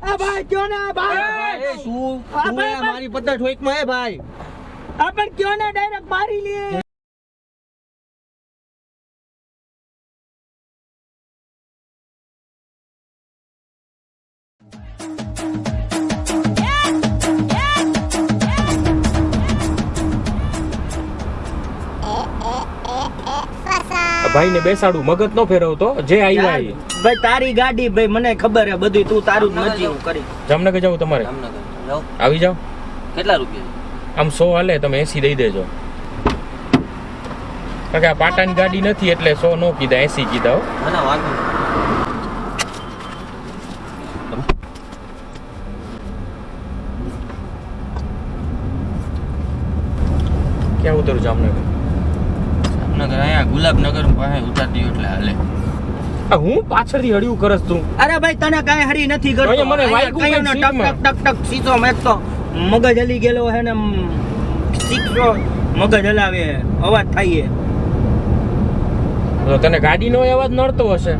આ ભાઈ ક્યો ને ભાઈ શું આ ભાઈ, તું મારી પત્તા ઠોકમાં હે ભાઈ આપણ ક્યો ને ડાયરેક્ટ મારી લે ભાઈ ને બેસાડું મગજ નો ફેરવતો જે આવ્યા એ. ભાઈ તારી ગાડી ભાઈ મને ખબર હે બધું તું તારું જ મજી હું કરી જામનગર જવું તમારે જામનગર જાઓ આવી જાઓ કેટલા રૂપિયા આમ 100 હાલે તમે 80 દઈ દેજો કારણ કે આ પાટાની ગાડી નથી એટલે 100 નો કીધા 80 કીધા હો. ના ના વાંધો નહીં. ક્યાં ઉતરું જામનગર જામનગર અહીંયા ગુલાબનગર પાસે ઉતારી દો એટલે હાલે આ હું પાછળથી હળિયું કરસ તું અરે ભાઈ તને કાંઈ હરી નથી કરતો અહીંયા મને વાગ્યું કયો ને કઈ ટક ટક ટક ટક સીસો મેકતો મગજ હલી ગયેલો હે ને શીખરો મગજ હલાવે હે, અવાજ થાય હે. તો તને ગાડીનો અવાજ નડતો હશે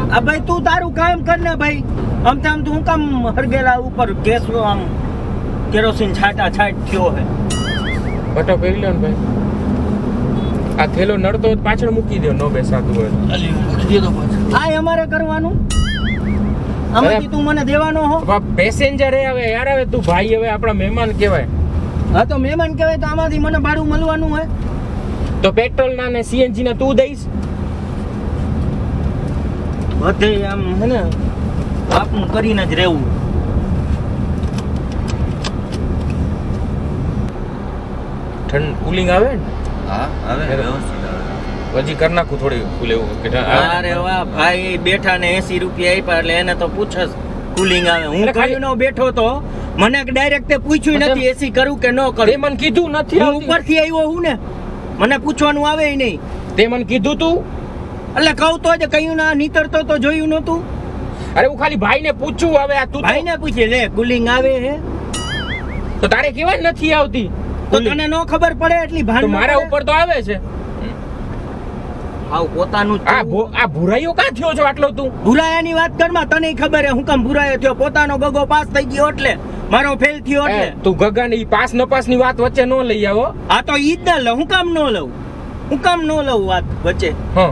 આ ભાઈ તું તારું કામ કર ને ભાઈ આમ તું હું કામ હરગેલા ઉપર ગેસ આમ કેરોસીન છાટા છાટ થયો હે બટો કરી લ્યો ને ભાઈ આ થેલો નડતો હોય તો પાછળ મૂકી દો નો બેસાતું હોય અલી મૂકી દો પાછળ આ અમારે કરવાનું આમાંથી તું મને દેવાનો હો પેસેન્જર હવે યાર હવે તું ભાઈ હવે આપણા મહેમાન કહેવાય હા તો મહેમાન કહેવાય તો આમાંથી મને ભાડું મળવાનું હોય તો પેટ્રોલ ના ને સીએનજી ના તું દઈશ બધે આમ હે ને આપનું કરીને જ રહેવું ઠંડ કુલિંગ આવે ને હા હવે વ્યવસ્થિત આવે પછી કરી નાખું થોડી ફૂલ એવું કે અરે વાહ ભાઈ બેઠા ને 80 રૂપિયા આપ્યા એટલે એને તો પૂછસ કુલિંગ આવે હું એટલે ખાલી- કયું નો બેઠો તો મને ડાયરેક્ટ તે પૂછ્યું મતલબ- નથી એસી કરું કે ન તે કરું મને કીધું નથી હું આવતી. ઉપરથી આવ્યો હું ને મને પૂછવાનું આવે નહીં તે મને કીધું તું એટલે કહું તો જ કયું ના નીતરતો તો જોયું નતું અરે હું ખાલી ભાઈને પૂછું હવે આ તું તો- ભાઈ ને પૂછે લે કુલિંગ આવે હે તો તારે કેવાય નથી આવતી તો તને નો ખબર પડે એટલી ભાન તો ન મારા પડે? ઉપર તો આવે છે આવ પોતાનું જ આ જોવું. આ ભુરાઈઓ કાં થયો છો આટલો તું ભુરાયાની વાત કરમાં તને ખબર હે હું કામ ભુરાયો થયો પોતાનો ગગો પાસ થઈ ગયો એટલે મારો ફેલ થયો એટલે તું ગગન ઈ પાસ નપાસ ની વાત વચ્ચે નો લઈ આવો આ તો ઈ જ ના લઉં હું કામ નો લઉં હું કામ નો લઉં વાત વચ્ચે હા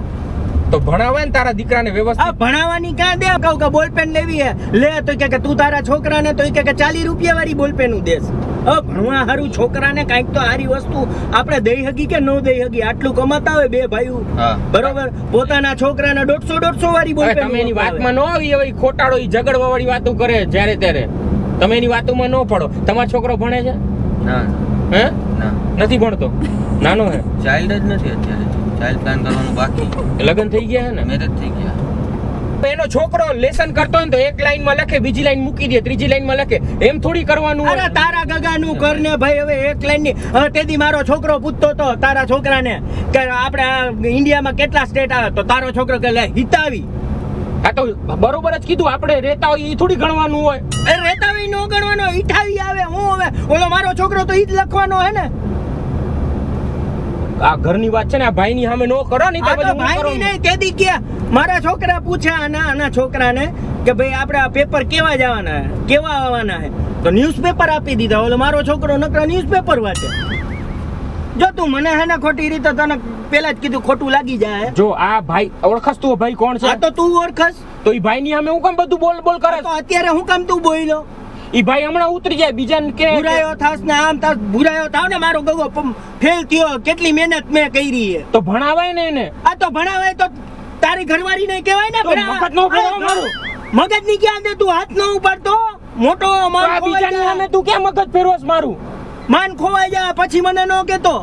તો ભણાવે ને તારા દીકરાને આ વ્યવસ્થિત ભણાવવાની ક્યાં દે કહું કે બોલપેન લેવી હે લે તો કે તું તારા છોકરાને તો કે 40 રૂપિયા વાળી બોલપેન દેસ ભણવા હારું છોકરાને કાંઈક તો હારી વસ્તુ આપણે દઈ હગી કે નો દઈ હગી આટલું કમાતા હોય બે ભાઈઓ હા બરોબર પોતાના છોકરાને 150 વાળી હવે બોલપેન તમે એની વાતમાં નો આવી હવે ઈ ખોટાડો ઈ ઝઘડવા વાળી વાતો કરે જ્યારે ત્યારે તમે એની વાતોમાં નો પડો તમારો છોકરો ભણે છે ના હે ના નથી ભણતો નાનો હે ચાઇલ્ડ જ નથી અત્યારે ચાઇલ્ડ પ્લાન કરવાનું બાકી લગ્ન થઈ ગયા હે ને મેરેજ થઈ ગયા એનો છોકરો લેસન કરતો હોય ને તો એક લાઈન માં લખે બીજી લાઈન મૂકી દે ત્રીજી લાઈન માં લખે એમ થોડી કરવાનું અરે હોય તારા ગગાનું કર ને ભાઈ હવે એક લાઈન ની હવે તેથી મારો છોકરો પૂછતો તો તારા છોકરાને કે આપણે આ ઇન્ડિયામાં કેટલા સ્ટેટ આવે તો તારો છોકરો કે લે હિતાવી આ તો બરોબર જ કીધું આપણે રહેતા હોય ઈ થોડી ગણવાનું હોય એ રેતાવી નો ગણવાનો ઈઠાવી આવે હું હવે ઓલો મારો છોકરો તો ઈ જ લખવાનો હે ને આ ઘરની વાત છે ને આ ભાઈ ની સામે નો કરો નહીં તો આ તો પછી હું ભાઈની કરું નહીં તેદી કે મારા છોકરા પૂછ્યા આના છોકરાને કે ભાઈ આપણે આ પેપર કેવા જવાના હે કેવા આવવાના હે તો ન્યૂઝપેપર આપી દીધા ઓલો મારો છોકરો નકરા ન્યૂઝપેપર વાંચે જો તું મને હે ને ખોટી રીતે તને પેલા જ કીધું ખોટું લાગી જાય જો આ ભાઈ ઓળખસ તું ભાઈ કોણ છે આ તો તું ઓળખસ તો ઈ ભાઈ ની સામે હું કેમ બધું બોલ બોલ કરે તો અત્યારે હું કામ તું બોલ્યો ઈ ભાઈ હમણાં ઉતરી જાય બીજાને કે ભુરાયો થાસ ને આમ થાસ ભુરાયો થાવ ને મારો ગગો ફેલ થયો કેટલી મહેનત મેં કરી હે તો ભણાવાય ને એને આ તો ભણાવાય તો તારી ઘરવાળી ને કહેવાય ને તો મગજ નો ફેરવો મારું. મગજ ની ક્યાં દે તું હાથ નો ઉપાડતો મોટો માન આ ખોવાઈ બીજાની જાય. સામે તું કેમ મગજ ફેરવસ મારું માન ખોવાઈ જાય પછી મને નો કેતો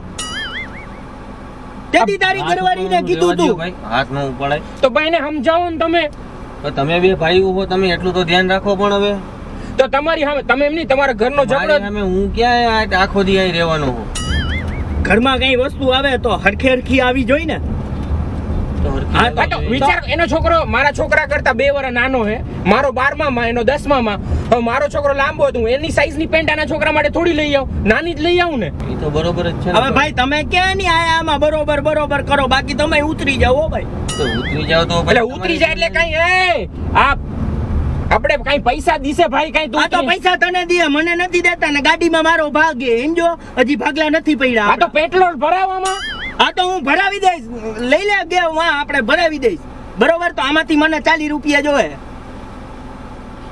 તેથી તારી ઘરવાળી ને કીધું તું ભાઈ હાથ ન ઉપાડાય તો ભાઈ ને સમજાવો ને તમે તો તમે બે ભાઈ હો તમે એટલું તો ધ્યાન રાખો પણ હવે તો તમારી સામે તમે એમ નહીં તમારા ઘરનો મારી ઝઘડો સામે હું ક્યાં આખો દી અહીં રહેવાનો હું ઘરમાં કઈ વસ્તુ આવે તો હરખે હરખી આવી જોઈ ને તો હરખી હા, આવવા તો જોઈએ. વિચાર એનો છોકરો મારા છોકરા કરતા 2 વર્ષ નાનો હે મારો 12મા માં એનો 10મા માં હવે મારો છોકરો લાંબો હતો હું એની સાઈઝ ની પેન્ટ આના છોકરા માટે થોડી લઈ આવું નાની જ લઈ આવું ને એ તો બરોબર જ છે ને હવે ભાઈ તમે ક્યાં નહીં આયા આમાં બરોબર કરો બાકી તમે ઉતરી જાઓ હો ભાઈ તો ઉતરી જાવ તો એટલે ઉતરી જાય એટલે કઈ એ આ આપણે કઈ પૈસા દીશે ભાઈ કઈ તું આ તો પૈસા તને દે મને નથી દેતા ને ગાડીમાં મારો ભાગ હે સમજો હજી ભાગલા નથી પડ્યા આ તો પેટ્રોલ ભરાવામાં આ તો હું ભરાવી દઈશ લઈ લે બે વાં આપણે ભરાવી દઈશ બરોબર તો આમાંથી મને 40 રૂપિયા જોવે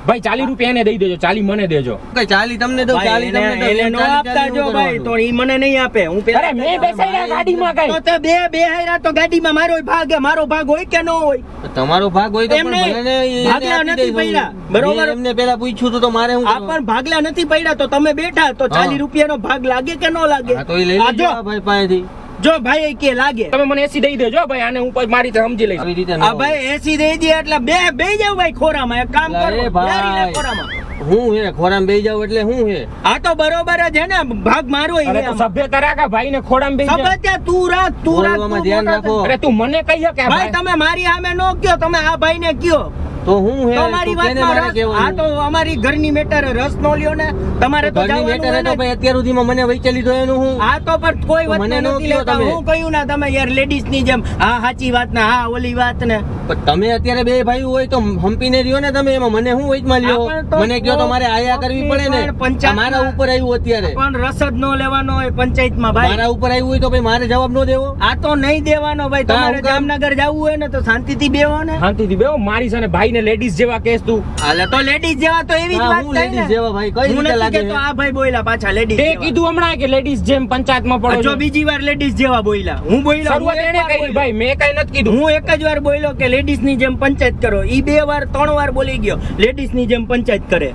ભાઈ 40 રૂપિયા એને દઈ દેજો 40 મને દેજો કઈ 40 તમને દઉં 40 તમને દઉં, એને નો 40 આપતા જો હું ભાઈ તો ઈ મને નહીં આપે હું અરે મેં બેસાડ્યા ગાડીમાં કઈ તો તે બે હાયરા તો ગાડીમાં મારો ભાગ હે મારો ભાગ હોય કે ન હોય તો તમારો ભાગ હોય તો એમ પણ નહીં. મને એને ભાગલા આપી નથી દઈશ હું. પડ્યા. બરોબર. મેં એમને પહેલા પૂછ્યું તું તો મારે શું આ કરવાનું? પણ ભાગલા નથી પડ્યા તો તમે બેઠા તો 40 રૂપિયાનો ભાગ લાગે કે ન લાગે હા, તો એ લઈ આ લેજો જો, આ ભાઈ પાસેથી. જો ભાઈ કે લાગે તમે મને એસી દઈ દેજો ભાઈ આને હું પછી મારી રીતે સમજી લઈશ આવી રીતે ન આ હોય. ભાઈ એસી દઈ દે એટલે બે જાવ ભાઈ ખોરામાં એક કામ અરે કરો ભાઈ. બેરી લે ખોરામાં હું હે ખોરામાં બેહી જાવ એટલે હું હે આ તો બરોબર જ હે ને ભાગ મારો અરે તો સભ્યતા રાખા ભાઈ ને ખોડામાં બેસી જા. સબત્યા તું રાખ બોલવામાં તું ધ્યાન મોટો રાખો. અરે તું મને કહી શકે આ ભાઈ તમે મારી સામે નો કયો તમે આ ભાઈ ને કયો તો હું હે તો મારી તું કેને વાતમાં મારે રસ કહેવાનું? આ તો અમારી ઘરની મેટર રસ નો લ્યો ને તમારે તો ઘરની જવાનું મેટર હે હે તો ને. ભાઈ અત્યાર સુધીમાં મને વહી લીધો એનું હું આ તો પણ કોઈ તો વાત મને નો નથી કયો લેતા તમે. હું કહ્યું ના તમે યાર લેડીઝ ની જેમ હા સાચી વાત ને હા ઓલી વાત ને પણ તમે અત્યારે બે ભાઈ હોય તો હંપીને રહ્યો ને તમે એમાં મને હું વચમાં લ્યો આ પણ તો મને કયો તો મારે આયા કરવી પડે ને પણ પંચાયતમાં- આ મારા ઉપર આવ્યું અત્યારે પણ રસ જ નો લેવાનો હોય પંચાયતમાં ભાઈ મારા ઉપર આવ્યું હોય તો ભાઈ મારે જવાબ નો દેવો આ તો નહીં દેવાનો ભાઈ કામ તમારે કામ. જામનગર જવું હોય ને તો શાંતિથી બેહો ને શાંતિથી બેહો મારી સામે ભાઈ ને લેડીઝ જેવા કેસ તું હાલે તો લેડીઝ જેવા તો એવી જ હા, વાત હું થાય ladies ને જેવા ભાઈ કઈ હું રીતે નથી લાગે કહેતો છે? આ ભાઈ બોલ્યા પાછા લેડીઝ તે કીધું હમણાં કે લેડીઝ જેમ પંચાયતમાં પડો જો છો. બીજી વાર લેડીઝ જેવા બોલ્યા હું બોલ્યો શરૂઆત એને કરી ભાઈ મેં કઈ નથી કીધું હું એક જ વાર બોલ્યો કે લેડીઝ ની જેમ પંચાયત કરો ઈ 2 વાર 3 વાર બોલી ગયો લેડીઝ ની જેમ પંચાયત કરે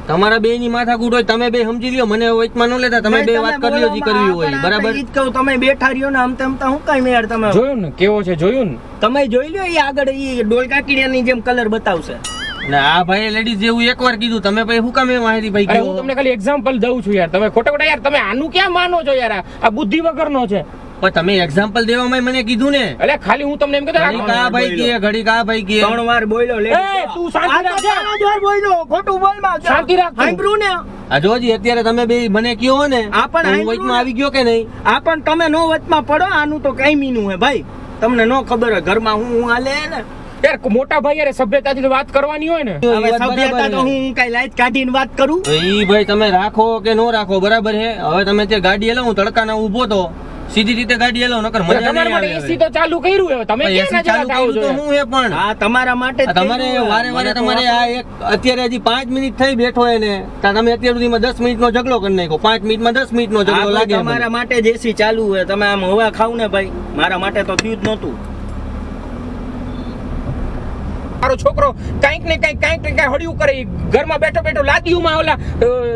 તમારા બે ની માથાકૂટ હોય તમે બે સમજી લ્યો મને વચમાં ન લેતા તમે બે વાત કરી લ્યો જે કરવી હોય બરાબર ઈ જ કહું તમે બેઠા રહ્યો ને આમ તેમ તો હું કઈ યાર તમે જોયું ને કેવો છે જોયું ને તમે જોઈ લ્યો ઈ આગળ ઈ ડોલ કાકીડિયાની જેમ કલર બતાવશે ને આ ભાઈ લેડીઝ જેવું એકવાર કીધું તમે ભાઈ હું કામ એ માહિતી ભાઈ અરે હું કયો તમને ખાલી એક્ઝામ્પલ દઉં છું યાર તમે ખોટા ખોટા યાર તમે આનું ક્યાં માનો છો યાર આ બુદ્ધિ વગરનો છે પણ તમે એક્ઝામ્પલ દેવામાં મને કીધું ને એટલે ખાલી હું તમને એમ કહેતો ઘડી કા ભાઈ કે ઘડી કા ભાઈ કે 3 વાર બોલ્યો એ, તું શાંતિ રાખજે. 3 વાર બોલ્યો ખોટું બોલ માં શાંતિ રાખ તું. સાંભળ્યું ને આ જોજી અત્યારે તમે બે મને કયો ને આ પણ તો હું સાંભળ્યું વચમાં ને. આવી ગયો કે નહીં આ પણ તમે નો વચમાં પડો આનું તો કાયમીનું હે ભાઈ તમને નો ખબર હોય ઘરમાં હું હાલે ને યાર મોટા ભાઈ યાર સભ્યતાથી તો વાત કરવાની હોય ને એ હવે વાત સભ્યતા બરાબર તો છે. હું કઈ લાઈટ કાઢીને વાત કરું તો ઈ ભાઈ તમે રાખો કે નો રાખો બરાબર છે હવે તમે તે ગાડી એલો હું તડકાના ઊભો તો સીધી રીતે ગાડી એલો નકર મજા તમારા નહીં માટે આવે એસી તો ચાલુ કર્યું હવે તમે ભાઈ, ક્યાં AC ચાલુ નજર આવો કર્યું તો છો હું એ પણ હા તમારા માટે જ આ તમારે કર્યું. વારે વારે મને તો તમારે આ એક અત્યારે હજી 5 મિનિટ થઈ બેઠો એને તો તમે અત્યાર સુધીમાં 10 મિનિટનો ઝઘડો કરી નાખ્યો 5 મિનિટમાં 10 મિનિટનો આ ઝઘડો ભાઈ લાગે તમારા મને. માટે જ એસી ચાલુ હોય તમે આમ હવા ખાવ ને ભાઈ મારા માટે તો થયું જ નહોતું મારો છોકરો કાંઈક ને કાંઈક હળિયું કરે ઈ ઘરમાં બેઠો બેઠો લાદીઓમાં ઓલા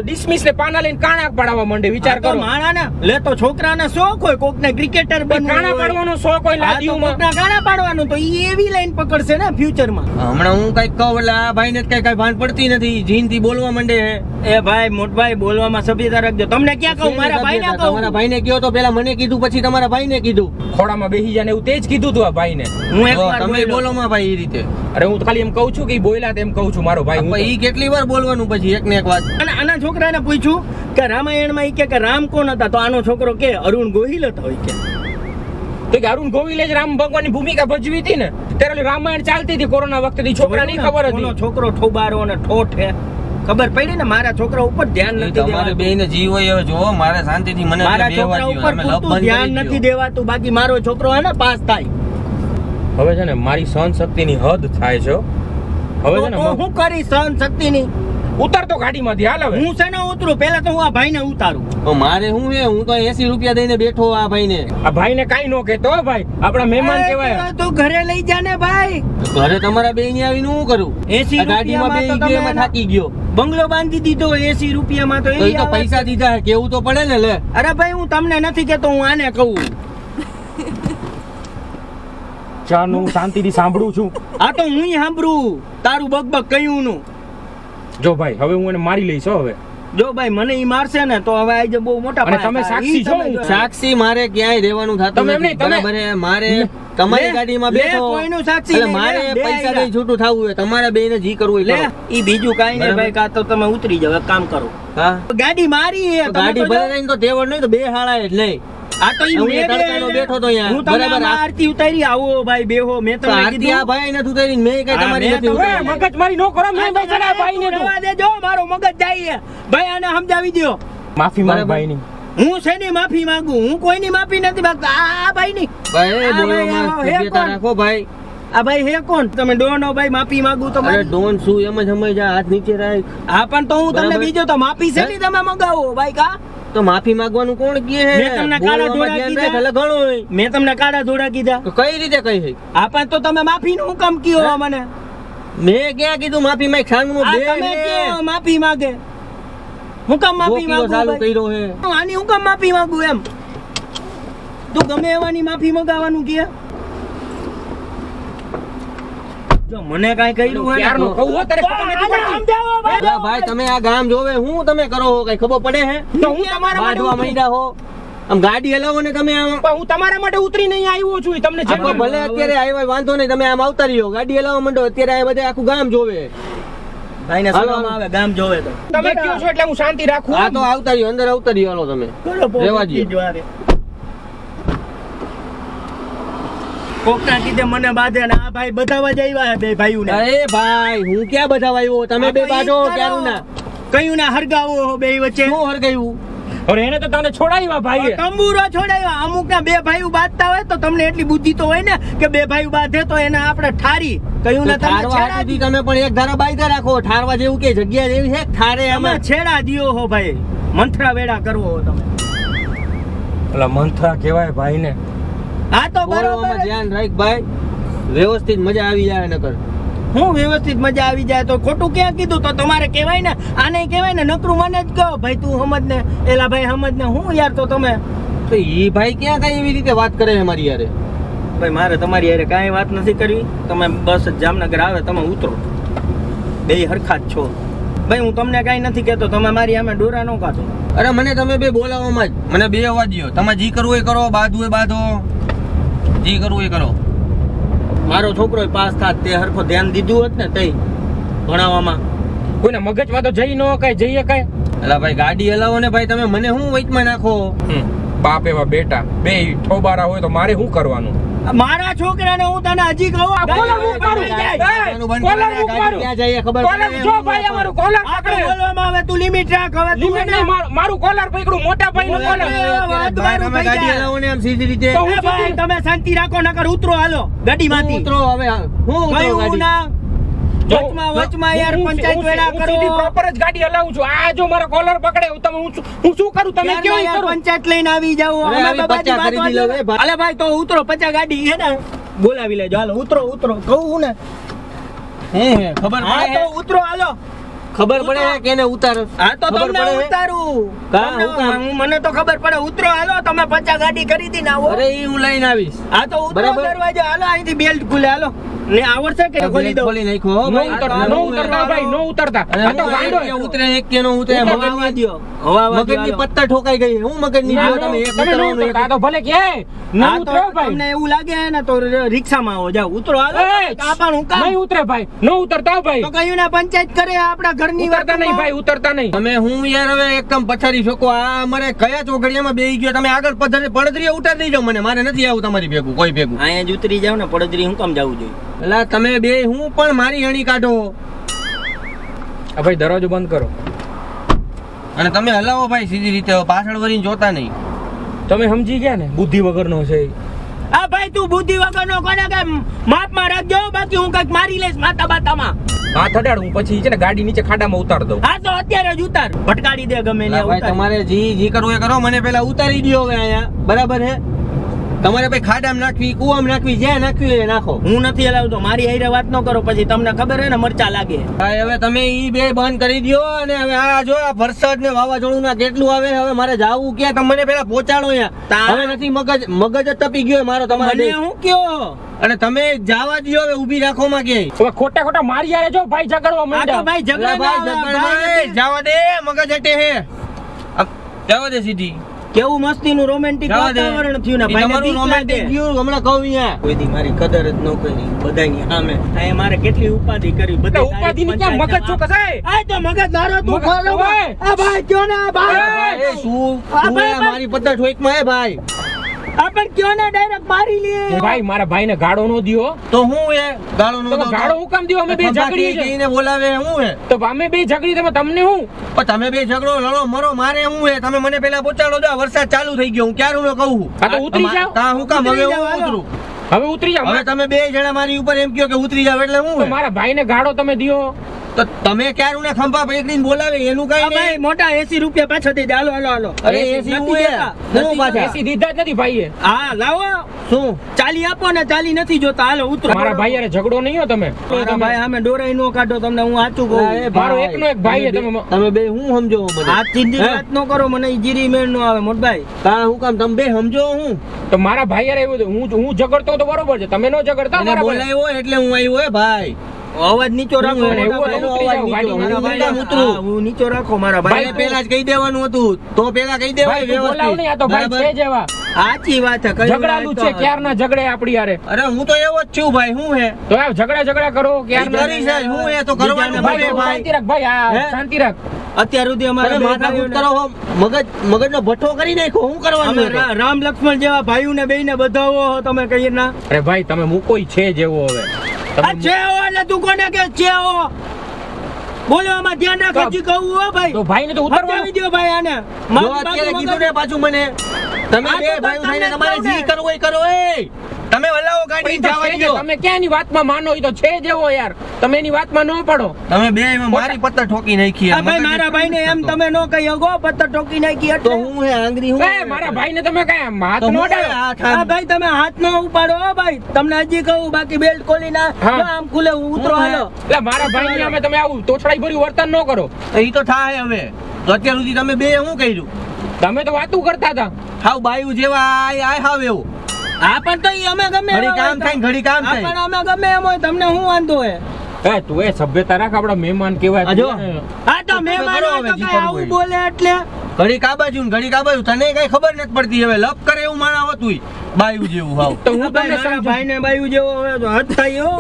ડિસમિસ ને પાના લઈને કાણા પાડવા માંડે વિચાર આ તો કરો માણા ને લે તો છોકરાને શોખ હોય કોકને ક્રિકેટર બનવું કાણા હોય. પાડવાનો શોખ હોય આ તો લાદીઓમાં કોકના કાણા પાડવાનું તો ઈ એવી લાઈન પકડશે ને ફ્યુચરમાં હમણાં હું કઈક કહું એટલે આ ભાઈને કઈ ભાન પડતી નથી જીનથી બોલવા માંડે છે એ ભાઈ મોટભાઈ બોલવામાં સભ્યતા રાખજો તમને ક્યાં કહું મારા ભાઈને તમારા કહું ભાઈને કયો તો પેલા મને કીધું પછી તમારા ભાઈને કીધું ખોડામાં બેસી જાય ને એવું તે જ કીધું તું આ ભાઈને હું તો એકવાર તમે બોલ્યો. બોલો માં ભાઈ એ રીતે અરે હું તો ખાલી એમ કહું છું કે ઈ બોલ્યા તેમ કહું છું મારો ભાઈ હું ઈ કેટલી વાર બોલવાનું પછી એક ને એક વાત અને આના છોકરાને પૂછ્યું કે રામાયણમાં ઈ કે રામ કોણ હતા તો આનો છોકરો કે અરુણ ગોહિલ હતો ઈ કે તો કે અરુણ ગોવિલે જ રામ ભગવાનની ભૂમિકા ભજવી હતી ને ત્યારે ઓલી રામાયણ ચાલતી હતી કોરોના વખતે છોકરાની ખબર કોનો હતી છોકરો ઠોબારો અને ઠોઠ હે ખબર પડી ને મારા છોકરા ઉપર ધ્યાન નથી તમારે દેવાતું. બેયને જીવ હોય હવે જોવો મારે શાંતિથી મને મારા એટલે બેહવા છોકરા દ્યો. ઉપર અમે પૂરતું લપ બંધ ધ્યાન કરી નથી દ્યો. દેવાતું બાકી મારો છોકરો હે ને પાસ થાય હવે છે ને મારી સહન શક્તિની હદ થાય છે હો. હવે છે તો ને હું કરી સહન શક્તિની ઉતાર તો ગાડીમાંથી હાલ હવે હું શેનો ઉતરું પહેલા તો હું આ ભાઈને ઉતારું તો મારે શું છે હું તો 80 રૂપિયા દઈને બેઠો આ ભાઈને આ ભાઈને કાઈ નો કહેતો હો ભાઈ આપણા મહેમાન કહેવાય તો ઘરે લઈ જા ને ભાઈ ઘરે તમારા બેયની આવીને હું કરું 80 આ ગાડીમાં રૂપિયામાં તો બેહી ગયો તમે એમાં થાકી ગયો બંગલો બાંધી દીધો 80 રૂપિયામાં તો તો એવી ઈ તો આવે પૈસા છે. દીધા છે, કેવું તો પડે ને લે અરે ભાઈ હું તમને નથી કેતો હું આને કહું ચાનું શાંતિથી સાંભળું છું આ તો હું સાંભળું તારું બકબક કયું નું જો ભાઈ હવે હું એને મારી લઈશ હો હવે જો ભાઈ મને ઈ મારશે ને તો હવે આજે બહુ મોટા અને પાયા તમે થાય. સાક્ષી ઈ છો, તમે જો. સાક્ષી મારે ક્યાંય રહેવાનું થતું તમે એમ નથી નહીં, તમે- બરાબર છે? મારે તમારી લે, ગાડીમાં લે, બેઠો કોઈનું સાક્ષી એટલે નહીં, મારે લે, બે પૈસા આયરા. દઈ છૂટું થવું હોય તમારા બેયને જી કરવું લે હોય કરો. ઈ બીજું કાઈ નહીં બરાબર. ભાઈ કાં તો તમે ઉતરી જાવ એક કામ કરો હા ગાડી મારી હે તો તમે ગાડી તો ભલે જાઓ. રહીને તો તેવડ નહીં તો બે હાળા જ નહીં આ તો ઈ હું મેં તડકાનો બેઠો તો અહીંયા. હું તમને બરાબર, આમાં આ- આરતી ઉતારી આવો ભાઈ બેહો મેં તો તમને આરતી આ કીધું ભાઈ નથી ઉતારી, મેં કઈ હા, તમારી મેં નથી તો- ઉતારી. મગજ મારી નો કરો મેં બેસાડા ભાઈને તો રહેવા દેજો મારો મગજ જાય છે. ભાઈ આને સમજાવી દ્યો માફી માંગ બરાબર. ભાઈની હું શેની માફી માંગુ હું કોઈની માફી નથી માંગતો આ ભાઈ ની ભાઈ આ બોલવામાં ભાઈ, હે સભ્યતા કોણ? રાખો ભાઈ. આ ભાઈ હે કોણ તમે ડોનો ભાઈ માફી માંગુ અરે તમારી ડોન શું એમ જ સમય જા, હાથ નીચે રાખ. હા પણ તો હું તમને બરાબર. બીજો તો માફી શેની તમે મંગાવો ભાઈ કા તો માફી માંગવાનું કોણ કહે છે? મેં તમને કાળા બોલવામાં ધોળા ધ્યાન રાખ, કીધા. એટલે ઘણું હોય. મેં તમને કાળા ધોળા કીધા તો કઈ રીતે કહી છે? હા પણ તો તમે માફી નું કામ કયો મને મેં ક્યાં કીધું માફી માંગ? છાનનું આ બે તમે ને. કયો માફી માંગે હું કામ માફી ગોકીલો માંગુ ચાલુ ભાઈ? કર્યો છે. હું આની હું કામ માફી માંગુ એમ તું ગમે એવાની માફી મંગાવવાનું કે જો મને કાંઈ કર્યું હોય ને ક્યારનો તો- કહું હો, તારે ખબર નથી પડતી? સમજાવો ભાઈ. અલા ભાઈ તમે આ ગામ જોવે હું તમે કરો છો? કઈ ખબર પડે હે? તો હું તમારા માટે બાંધવા ઉતરી- માંડ્યા હો. આમ ગાડી હલાવો ને તમે આમ. પણ હું તમારા માટે ઉતરી નહીં આવ્યો છું તમને જે આપણે ભલે અત્યારે આવ્યા વાંધો નહીં, તમે આમ આવતા રહ્યો, ગાડી હલાવવા માંડો, અત્યારે આ બધા આખું ગામ જોવે. ભાઈને હાલો. શરમ આવે ગામ જોવે તો તમે કહો છો એટલે હું શાંતિ રાખું આ તો આવતા રહ્યો, અંદર આવતા રહ્યો. હાલો તમે કરો પો, રહેવા દ્યો. મૂકી દ્યો આરે. કોકના કીધે મને બાંધે ને આ ભાઈ બધાવા જ આવ્યા છે બે ભાઈઓને અરે ભાઈ હું ક્યાં બધા આવ્યો? તમે આ બે તો ઈ બાજો કરો. ક્યારું ના કયું ના હરગાવો હો બે વચ્ચે શું હરગાયું? અરે એને તો તને છોડાવ્યા ભાઈએ તંબુરો છોડાવ્યા અમુક ના બે ભાઈઓ બાંધતા હોય તો તમને એટલી બુદ્ધિ તો હોય ને કે બે ભાઈઓ બાંધે તો એને આપણે ઠારી કયું તો ના તમે ઠારવા છેડા હાથુથી તમે પણ એક ધારા બાયકા રાખો. ઠારવા જેવું કે જગ્યા જેવી છે ઠારે તમે એમાં. છેડા દિયો હો ભાઈ મંથરા વેડા કરવો હો તમે ઓલા મંથરા કહેવાય ભાઈને હા તો બોલવામાં બરોબર જ. ધ્યાન રાખ ભાઈ, વ્યવસ્થિત મજા આવી જાય નકર. હું વ્યવસ્થિત મજા આવી જાય તો ખોટું ક્યાં કીધું તો તમારે કહેવાય ને આને કહેવાય ને નકરું મને જ કહો ભાઈ તું સમજ ને એલા ભાઈ સમજ ને હું યાર તો તમે તો ઈ ભાઈ ક્યાં કઈ એવી રીતે વાત કરે છે મારી યારે? ભાઈ મારે તમારી યારે કાંઈ વાત નથી કરવી તમે બસ જામનગર આવે તમે ઉતરો બે હરખા જ છો ભાઈ હું તમને કાંઈ નથી કહેતો તમે મારી આમે ડોરા ન કાઢો અરે મને તમે બે બોલાવવામાં જ મને બે અવાજ દ્યો. તમે જી કરવું એ કરો, બાંધવું એ બાંધો, જી કરવું એ કરો. મારો છોકરો પાસ થાત તે હરખો ધ્યાન દીધું હોત ને તઈ ભણાવવામાં કોઈના મગજમાં તો જઈ ન કઈ જઈએ કઈ અલા ભાઈ ગાડી હલાવો ને ભાઈ, તમે મને હું વચમાં નાખો? બાપ એવા બેટા બે ઠોબારા હોય તો મારે શું કરવાનું મારા છોકરાને હું તને હજી કહું આ કોલર ગાડી મૂક મારું. જાય. ગાડીનું બંધ કોલર કરી દે, મૂક ગાડી મારું. ક્યાં જાય એ ખબર કોલર પડે. જો ભાઈ અમારું કોલર આ તો પકડે બોલવામાં આવે તું લિમિટ રાખ હવે તું લિમિટ નહીં, મારું કોલર પકડું મોટા ભાઈ નું કોલર ભાઈ, તમે ગાડી હલાવો ને આમ સીધી રીતે. તો હું એ ભાઈ તમે શાંતિ રાખો નકર ઉતરો હાલો ગાડીમાંથી હું ઉતરો હવે, હું ઉતરો કયું ગાડી. ના વચમાં વચમાં યાર પંચાયત વેડા કરો પ્રોપર જ ગાડી હલાવું છું આ જો મારો કોલર પકડે તમે હું શું કરું તમે યાર, કેવું યાર, કરું પંચાયત લઈને આવી જાવ અરે, અમે આવી બાબાજી 50 ખરીદી વાત લઉં, એ ભાઈ. અલે ભાઈ તો ઉતરો 50 ગાડી છે ને બોલાવી લેજો હાલો ઉતરો ઉતરો કહું હું ને હું હે ખબર હા પડે તો હે? ઉતરો હાલો ખબર પડે હે કે એને ઉતાર? હા તો ખબર તમને પડે હે? ઉતારું કા, તમને- હું કામ? મને તો ખબર પડે ઉતરો હાલો તમે 50 ગાડી ખરીદી ના આવો અરે ઈ હું લઈને આવીશ. હા તો ઉતરો બરાબર. દરવાજો હાલો અહીંથી બેલ્ટ ખુલે હાલો ને આવડશે કે ખોલી દો ખોલી નાખ્યો હો નો ભાઈ. ઉતરતા નો ઉતરતા ભાઈ નો ઉતરતા અને આ તો હું વાંધો એક કે ઉતરે એક કે નો ઉતરે. હવા મગજની- દ્યો હવા મગજની દ્યો પત્તા ઠોકાઈ ગઈ. હું મગજની ના, દ્યો, નો, તમે એક તમે નો ઉતરવાનું, એક ઉતરતા આ તો ભલે કે ન હા તો ઉતરો ભાઈ તમને એવું લાગે ને તો રિક્ષામાં આવો જાઓ ઉતરો હાલો એ, કાપણ હું કામ નહીં ઉતરે ભાઈ નો ઉતરતા ભાઈ તો કયું ના પંચાયત કરે આપણા ઘરની ઉતરતા નહીં ભાઈ ઉતરતા નહીં તમે હું યાર હવે એકદમ પછાડી શકો. આ અમારે કયા ચોઘડિયામાં બેહી ગયો? તમે આગળ પડદરીએ ઉતારી દેજો મને. મારે નથી આવું તમારી ભેગું કોઈ ભેગું. અહીંયા જ ઉતરી જાવ ને પડદરી હું કામ જવું જોઈએ એટલે તમે બે હું પણ મારી હણી કાઢો આ ભાઈ દરવાજો બંધ કરો અને તમે હલાવો ભાઈ સીધી રીતે. પાછળ વળીને જોતા નહીં. તમે સમજી ગયા ને બુદ્ધિ વગરનો છે ઈ. આ ભાઈ તું બુદ્ધિ વગરનો કોને કે માપમાં રાખજો બાકી હું કઈક મારી લઈશ માતા બાતામાં હાથ અડાડ હું પછી છે ને ગાડી નીચે ખાડામાં ઉતાર દઉં હા તો અત્યારે જ ઉતાર ભટકાડી દે ગમે એટલે ભાઈ તમારે જી કરવું એ કરો. મને પેલા ઉતારી દ્યો હવે અહીંયા. બરાબર હે? તમારે ભાઈ ખાડામાં નાખવી, કુવામાં નાખવી, જ્યાં નાખવી હોય એ નાખો. હું નથી હલાવતો મારી હારે વાત ન કરો પછી તમને ખબર હે ને મરચા લાગે ભાઈ હવે તમે ઈ બે બંધ કરી દ્યો. અને હવે આ જો આ વરસાદ ને વાવાઝોડું ના કેટલું આવે. હવે મારે જાવું ક્યાં? તમે મને પેલા પહોંચાડો અહીંયા. હવે નથી મગજ જ તપી ગયો મારો તમારા મને બે. હું કયો અને તમે જાવા દ્યો હવે ઊભી રાખો માં કે. હવે ખોટા ખોટા મારી યારે જો ભાઈ ઝઘડવા આ તો માંડ્યા ભાઈ ઝઘડા ના આવે, ભાઈ નથી. જાવા દે, મગજ હટે હે. જાવા દે સીધી. કેવું મસ્તીનું રોમેન્ટિક જાવા દે. વાતાવરણ થયું ને ઈ ભાઈને તમારું બીક romantic લાગે. ગયું, હમણાં કહું અહીંયા. કોઈ દી મારી કદર જ ન કરી બધાની સામે અહીંયા મારે કેટલી ઉપાધિ કરી એટલે બધી ઉપાધિની ક્યાં મગજ શું કસાય આ તો મગજ મારો તું મગજ ખોલો ઓય. આ ભાઈ કયો ને આ ભાઈ ભાઈ, શું આ શું ભાઈ, આ મારી પત્તા ઠોકમાં હે ભાઈ? આપણ કયો ને ડાયરેક્ટ મારી લે ભાઈ મારા ભાઈને ગાળો નો દિયો તો હું એ ગાળો નો તો ગાળો હું કામ દિયો? અમે બે ઝઘડીએ છે. એને બોલાવે હું હે તો અમે બે ઝઘડી તમે તમને હું પણ તમે બે ઝઘડો લડો મરો મારે હું હે તમે મને પેલા પહોંચાડો દો વરસાદ ચાલુ થઈ ગયો હું ક્યારું નો કહું હા તો ઉતરી જાઓ. તા હું કામ હવે ઉતરી જાઓ, હું ઉતરું હવે ઉતરી જાઓ. હવે તમે બે જણા મારી ઉપર એમ કહો કે ઉતરી જાવ એટલે હું તો હે મારા ભાઈને ગાળો તમે દિયો. તો તમે ક્યારું ને ખંભા પકડીને બોલાવે એનું કઈ ભાઈ નહીં મોટા 80 રૂપિયા પાછા દઈ દે હાલો હાલો હાલો અરે એસી હું હે હું પાછા એસી દીધા જ નથી ભાઈએ. હા લાવો શું ચાલી આપો ને ચાલી નથી જોતા હાલો ઉતરો મારા ભાઈ યારે ઝઘડો નહીં હો તમે. મારા ભાઈ સામે ડોરાઈ નો કાઢો તમને હું સાચું અરે કહું મારો ભાઈ, એકનો એક ભાઈ છે, તમે- તમે બે હું સમજો મને આ ચીંધી હે? વાત નો કરો મને ઈ જીરી મેળ નો આવે મોટભાઈ તા હું કામ તમે બે સમજો હું તો મારા ભાઈ યારે એવું હતું. હું ઝઘડતો તો બરોબર છે, તમે નો ઝઘડતા એને બરાબર. બોલાવ્યો એટલે હું આવ્યો હે ભાઈ અવાજ નીચો રાખો હું મોટા એવું ભાઈ. હોય તો ઉતરી જાઓ, મારા ગાડીમાં. ભાઈને- હું ઉતરું. હા, હું નીચો રાખો મારા ભાઈ ભાઈ પેલા જ કહી દેવાનું હતું તો પેલા કહી દેવાય ભાઈ તું બોલાવ નહીં, આ તો ભાઈ બરાબર? છે જેવા. સાચી વાત છે કઈ ઝઘડાલું છે, ક્યારના ઝઘડે આપડી યારે. અરે હું તો એવો જ છું ભાઈ હું હે તો આ ઝઘડા કરો ક્યારના. કરી છે હું હે તો કરવાનું ભાઈ ભાઈ તું ભાઈ શાંતિ રાખ ભાઈ, આ હે? શાંતિ રાખ. અત્યાર સુધી અરે અમારા માથાકૂટ કરો હો, મગજનો ભઠ્ઠો કરી નાખો હું કરવાનું અમે હતું? રામ લક્ષ્મણ જેવા ભાઈઓ ને બેને બધાવો હો તમે કહીએ ના અરે ભાઈ તમે મૂકો ઈ છે જેવો હવે. તમે આ છે હો એટલે તું કોને કે છે હો બોલવામાં ધ્યાન રાખ હજી કહું હો ભાઈ તો ભાઈને તો ઉતરવાનું. હટાવી દ્યો ભાઈ આને જો મારી અત્યારે બાજુ કીધું ને પાછું મને તમે આ બે તો ભાઈઓ થઈને તમને તમારે કહું ને. જી કરવું હોય કરો એ તમે હલાવો ગાડી ઈ તો જવા છે જ, દ્યો. તમે ક્યાંની વાતમાં માનો ઈ તો છે જેવો યાર. તમે એની વાતમાં ન પડો. તમે બે એમાં મારી પત્તર ઠોકી નાખી આ ભાઈ મારા ભાઈને એમ તમે નો કહી હગો પત્તર ટોકી નાખી તો એટલે હું હે આંગળી હું એ મારા ભાઈને તમે કાંઈ હાથ તો નો હું હે અડાડો. હાથ આ આમ. ભાઈ તમે હાથ નો ઉપાડો હો ભાઈ તમને હજી કહું બાકી બેલ્ટ ખોલી ના હા. જો આમ ખુલે ઉતરો હું હે. હાલો એટલે મારા ભાઈને અમે તમે આવું તોછડાઈ ભર્યું વર્તન ન કરો. ઈ તો થાય હવે તો અત્યાર સુધી તમે બે શું કર્યું તમે તો વાતું કરતા હતા. હાવ બાયું જેવા આય હાવ એવું હા પણ તો ઈ અમે ગમે ઘડી એવા કામ હોય થાય ને ઘડી કામ હા, થાય પણ અમે ગમે એમ હોય તમને શું વાંધો હે એ તું એ સભ્યતા રાખ, આપડા મહેમાન કહેવાય. આ જો. હા તો તમે મહેમાન કરો હોય હવે તો જી કાંઈ કરવું આવું હોય. બોલે એટલે ઘડી કાબાજુ ને ઘડી કાબાજુ તને કઈ ખબર નથી પડતી હવે લપ કરે એવું માણા હતું બાયું જેવું હાવ તો હું હા, ભાઈ, તમને મારા સમજુ. ભાઈને બાયું જેવો હવે તો હદ થાય હો.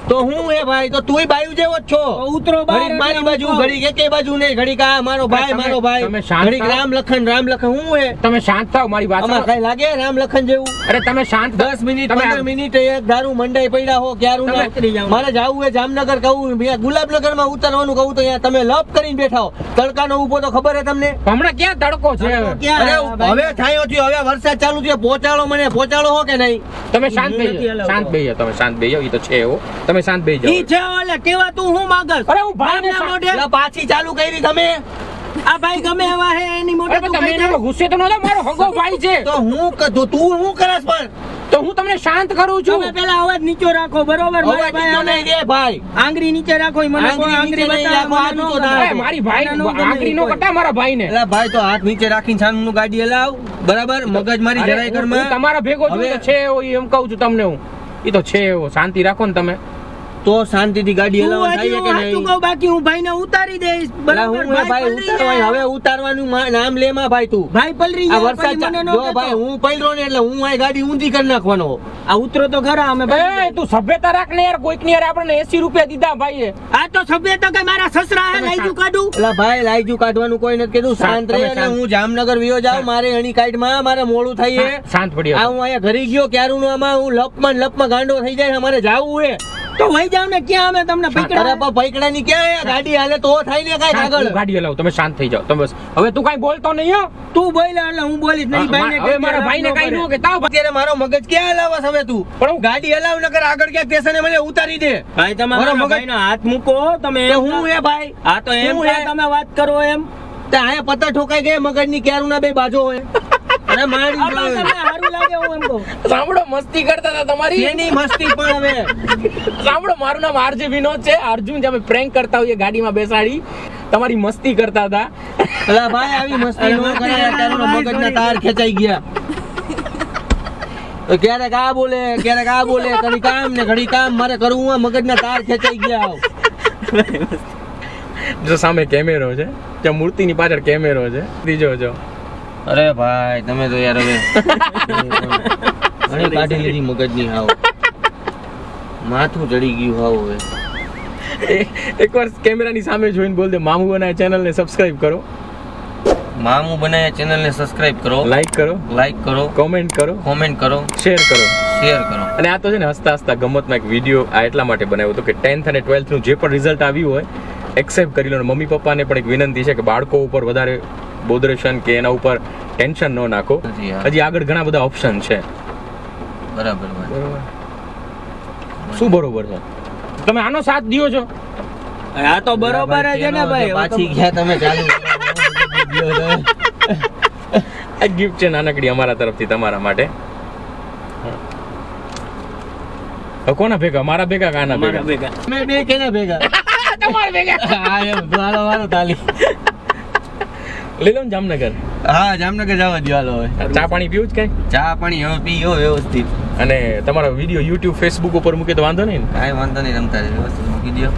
તો હું હે ભાઈ તો તુંય બાયું જેવો જ છો તો ઉતરો બહાર ઘડીક મારી એટલે બાજુ ઉતરો. ઘડીક એકેય બાજુ નહીં ઘડીક આ મારો ભાઈ તમે- મારો ભાઈ તમે શાંત ઘડીક થાઓ. રામ લખન હું હે તમે શાંત થાવ, મારી વાત આમાં સાંભળો. કઈ લાગે રામ લખન જેવું અરે તમે શાંત થાઓ. 10 મિનિટ તમે 15 મિનિટ એક દારૂ મંડાઈ પડ્યા હો ક્યારું તમે ના ઉતરી જાઓ. મારે જાવું હોય જામનગર કહું ભૈયા ગુલાબનગર માં ઉતરવાનું કહું તો અહીંયા તમે લપ કરીને બેઠા હો તડકાનો ઊભો તો ખબર હે તમને હમણાં ક્યાં તડકો છે હવે? ક્યાં અરે આ ભાઈ? હવે થાયો થયો હવે વરસાદ ચાલુ થયો પહોંચાડો મને પહોંચાડો હો કે નહીં તમે શાંત હું બેહી નથી જાઓ. હલાવતો. શાંત બેહી જાઓ, તમે શાંત બેહી જાઓ. ઈ તો છે એવો. તમે શાંત બેહી ઈ જાઓ. છે ઓલે કેવા તું હું માંગસ અરે હું ભાઈને ભાઈના શા- મોઢે એટલે પાછી ચાલુ કરી તમે આ ભાઈ ગમે એવા હે એની મોઢે અરે પણ તું તમે કહી દે. એનામાં ગુસ્સે તો નહોતા, મારો હગો ભાઈ છે. તો હું તું હું કરસ પણ તો હું તમને શાંત કરું છું. તમે પેલા અવાજ નીચો રાખો બરોબર મારા અવાજ ભાઈ નીચો નહીં દે ભાઈ આંગળી નીચે રાખો ઈ મને આંગળી કોઈ આંગળી નીચે નહીં બતાવે, રાખો, મને આ નો તો ગમે. અરે મારી ભાઈ મને નો ગમે આંગળી નો કોઈ. કટા મારા ભાઈને. એલા ભાઈ તો હાથ નીચે રાખીને સામનું ગાડી હલાવ બરાબર મગજ મારી અરે જરાય હું ઘરમાં તમારા ભેગો છું, હવે- તો છે એવો ઈ એમ કહું છું તમને હું. ઈ તો છે એવો. શાંતિ રાખો ને તમે. તો શાંતિથી ગાડી તું હલાવવાનું હજી થાય હું કે સાચું નહીં કહું, બાકી હું ભાઈને ઉતારી દઈશ એલા બરાબર હું હે ભાઈ પલરી ઉતારવાનું જાય. હવે ઉતારવાનું નામ લેમાં ભાઈ તું ભાઈ પલરી આ જાય વરસાદ પછી મને નો જો કહેતો. ભાઈ હું પલરો ને એટલે હું આ ગાડી ઊંધી કરી નાખવાનો આ ઉતરો તો ખરા અમે એ તું સભ્યતા રાખ ને યાર. કોઈક ની યાર આપણને 80 રૂપિયા દીધા ભાઈએ. આ તો સભ્ય તો કઈ મારા સસરા હે લાઈજુ કાઢું એટલે ભાઈ લાઈજુ કાઢવાનું કોઈ નથી કીધું શાંત તમે રહે અને શાંત. હું જામનગર વિયો જાઉં મારે અણી કાઈટમાં મારે મોડું થઈ હે શાંત પડી આ જાઓ. હું અહીંયા ઘરે ગયો ક્યારું નું આમાં હું લપમાં ગાંડો થઈ જાય અમારે જાવું હે તો વહી જાવ ને ક્યાં અમે તમને અરે પકડા પણ પૈકડાની ક્યાં હે ગાડી હાલે તો થાય ને કાંઈ શાંત, આગળ હું ગાડી હલાવું. તમે શાંત થઈ જાઓ. તમે બસ હવે તું કાંઈ બોલતો નહીં હો. તું બોલ એટલે હું બોલીશ નહીં ભાઈને હવે મારા ભાઈને કાંઈ ન કહેતા હો. અત્યારે મારો મગજ ક્યાં હલાવસ હવે તું પણ હું ગાડી હલાવ નકર આગળ ક્યાંક સ્ટેશને મને ઉતારી દે ભાઈ તમારા મારો મગજ- ભાઈનો હાથ મૂકો તમે તો એમ હું હે ભાઈ હા તો એમ હું કે હે? તમે વાત કરો એમ તે આયા પત્તા ઠોકાઈ ગયા મગજની ક્યારું ના બે બાજુ હોય અરે મારી આ ભાઈ તમને સારું લાગે હું એમ કહું સાંભળો, મસ્તી કરતા હતા તમારી. એની મસ્તી પણ હવે સાંભળો, મારું નામ આરજે વિનોદ છે. અર્જુન જે અમે prank કરતા હોઈએ ગાડીમાં બેસાડી તમારી મસ્તી કરતા હતા. અલા ભાઈ આવી મસ્તી નો કરાય તારો મગજના તાર ખેંચાઈ ગયા તો ક્યારેક આ બોલે ક્યારેક આ બોલે ઘડી કામ ને ઘડી કામ મારે કરવું હોય મગજના તાર ખેંચાઈ ગયા જો સામે કેમેરો છે, ત્યાં મૂર્તિની પાછળ કેમેરો છે. બીજો જો અરે ભાઈ તમે તો યાર હવે ઘણી કાઢી લીધી મગજની હાવ માથું ચડી ગયું હાવ હવે એકવાર કેમેરાની સામે જોઈને બોલ દે, મામુ બનાય ચેનલને સબસ્ક્રાઇબ કરો. મામું બનાયા ચેનલને સબસ્ક્રાઇબ કરો, લાઈક કરો, લાઈક કરો, કોમેન્ટ કરો, કોમેન્ટ કરો, શેર કરો. શેર કરો. અને આ તો છે ને હસતા હસતા ગમતમાં એક વિડીયો આ એટલા માટે બનાવ્યો હતો કે 10th અને 12th નું જે પણ રિઝલ્ટ આવ્યું હોય એક્સેપ્ટ કરી લો. અને મમ્મી પપ્પાને પણ એક વિનંતી છે કે બાળકો ઉપર વધારે બોધરેશન કે એના ઉપર ટેન્શન ન નાખો. હજી આગળ ઘણા બધા ઓપ્શન છે. બરાબર બરોબર. શું બરોબર છે? તમે આનો સાથ દ્યો છો? આ તો બરોબર જ છે ને ભાઈ. પાછી ગયા તમે ચાલુ આ ગિફ્ટ છે નાનકડી અમારા તરફથી તમારા માટે. હવે કોના ભેગા? મારા ભેગા કે આના મારા ભેગા? ભેગા. મેં બે કેના ભેગા તમારા ભેગા. હા એમ વાલો વાલો તાલી. લઈ લો ને જામનગર. હા જામનગર જવા દો હાલો હવે. ચા પાણી પીવું જ કઈ? ચા પાણી હવે પીઓ વ્યવસ્થિત. અને તમારા વિડીયો YouTube Facebook ઉપર મૂકે તો વાંધો નહીં ને? કાંઈ વાંધો નહીં રમતા વ્યવસ્થિત મૂકી દો.